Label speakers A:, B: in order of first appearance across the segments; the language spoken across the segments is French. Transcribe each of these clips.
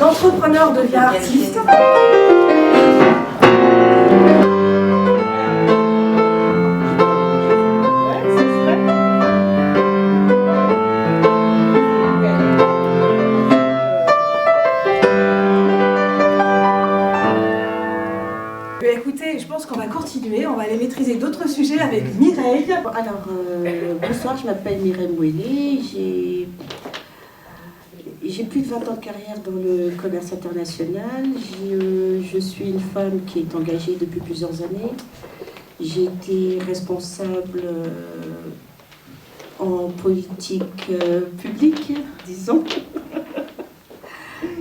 A: L'entrepreneur devient artiste. Écoutez, je pense qu'on va continuer, on va aller maîtriser d'autres sujets avec Mireille.
B: Alors, bonsoir, je m'appelle Mireille Mouellet, j'ai plus de 20 ans de carrière dans le commerce international. Je suis une femme qui est engagée depuis plusieurs années. J'ai été responsable en politique publique, disons.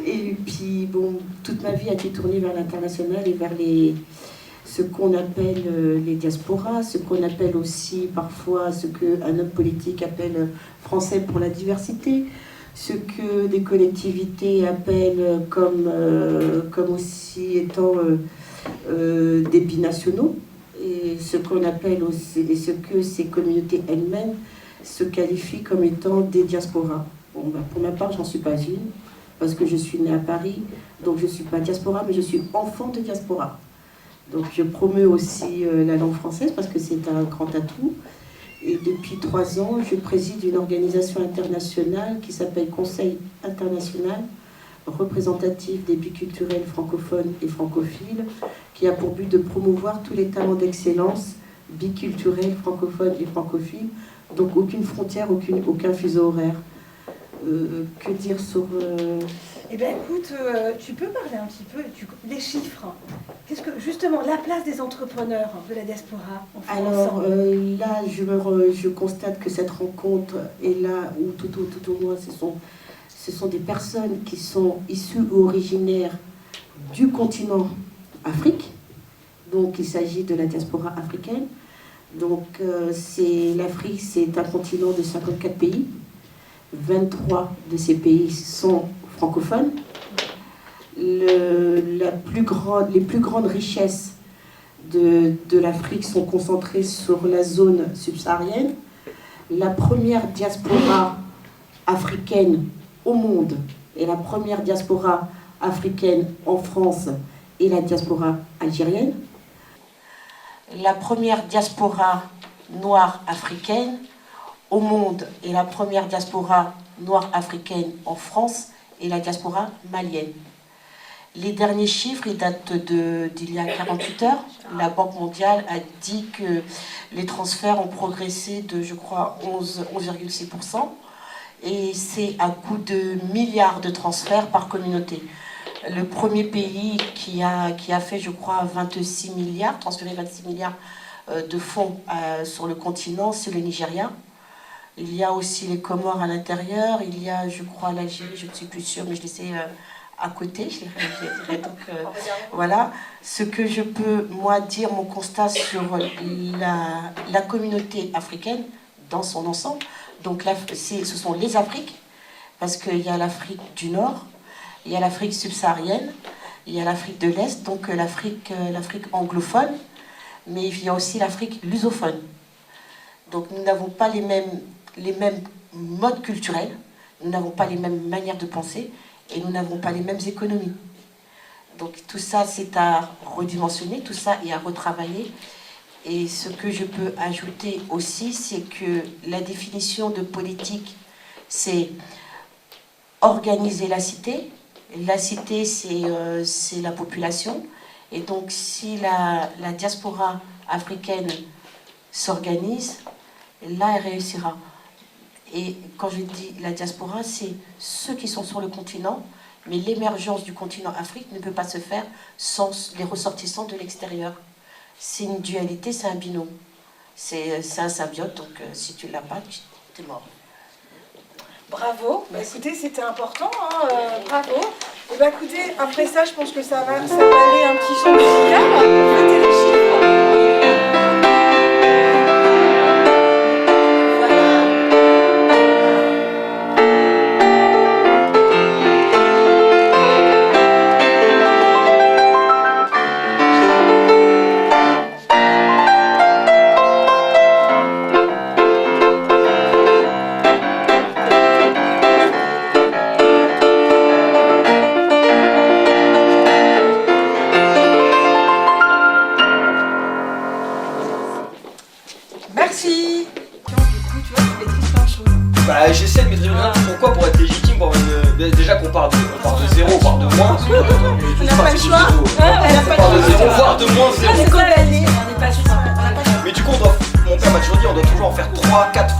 B: Et puis, bon, toute ma vie a été tournée vers l'international et vers ce qu'on appelle les diasporas, ce qu'on appelle aussi parfois ce qu'un homme politique appelle français pour la diversité, ce que des collectivités appellent comme aussi étant des binationaux, et ce qu'on appelle aussi, et ce que ces communautés elles-mêmes se qualifient comme étant des diasporas. Bon, ben, pour ma part, j'en suis pas une, parce que je suis née à Paris, donc je ne suis pas diaspora, mais je suis enfant de diaspora. Donc je promeus aussi la langue française, parce que c'est un grand atout. Et depuis 3 ans, je préside une organisation internationale qui s'appelle Conseil international représentatif des biculturels francophones et francophiles, qui a pour but de promouvoir tous les talents d'excellence biculturels, francophones et francophiles, donc aucune frontière, aucun fuseau horaire. Que dire sur...
A: Eh bien écoute, tu peux parler un petit peu des chiffres. Qu'est-ce que, justement, la place des entrepreneurs de la diaspora en France?
B: Alors là, je constate que cette rencontre est là où tout au moins ce sont des personnes qui sont issues ou originaires du continent Afrique. Donc il s'agit de la diaspora africaine. Donc l'Afrique, c'est un continent de 54 pays. 23 de ces pays sont francophones. Les plus grandes richesses de l'Afrique sont concentrées sur la zone subsaharienne. La première diaspora africaine au monde et la première diaspora africaine en France est la diaspora algérienne. La première diaspora noire africaine au monde et la première diaspora noire africaine en France et la diaspora malienne. Les derniers chiffres, ils datent d'il y a 48 heures. La Banque mondiale a dit que les transferts ont progressé de, je crois, 11,6%. Et c'est à coût de milliards de transferts par communauté. Le premier pays qui a fait, je crois, 26 milliards, transféré 26 milliards de fonds sur le continent, c'est le Nigeria. Il y a aussi les Comores à l'intérieur, il y a, je crois, l'Algérie, je ne suis plus sûre, mais je les ai à côté. Donc, voilà. Ce que je peux, moi, dire, mon constat sur la communauté africaine dans son ensemble. Donc, ce sont les Afriques, parce qu'il y a l'Afrique du Nord, il y a l'Afrique subsaharienne, il y a l'Afrique de l'Est, donc l'Afrique anglophone, mais il y a aussi l'Afrique lusophone. Donc, nous n'avons pas les mêmes modes culturels, nous n'avons pas les mêmes manières de penser et nous n'avons pas les mêmes économies. Donc tout ça, c'est à redimensionner, tout ça est à retravailler. Et ce que je peux ajouter aussi, c'est que la définition de politique, c'est organiser la cité. La cité, c'est la population. Et donc si la diaspora africaine s'organise, là, elle réussira. Et quand je dis la diaspora, c'est ceux qui sont sur le continent, mais l'émergence du continent Afrique ne peut pas se faire sans les ressortissants de l'extérieur. C'est une dualité, c'est un binôme. C'est un symbiote, donc si tu ne l'as pas, tu es mort.
A: Bravo, bah, écoutez, c'était important, hein, bravo. Et bah, écoutez, après ça, je pense que ça va aller un petit son musical pour fêter les chiffres. Merci. Du coup, tu vois, tu maîtrises plein de choses.
C: Bah j'essaie de maîtriser le pourquoi pour être légitime, pour déjà qu'on part de zéro, on part de moins.
A: On n'a pas le choix.
C: On part de zéro, voire de moins zéro.
A: C'est condamné. On n'est pas sûr.
C: Mais du coup, mon père m'a toujours dit, on doit toujours en faire 3-4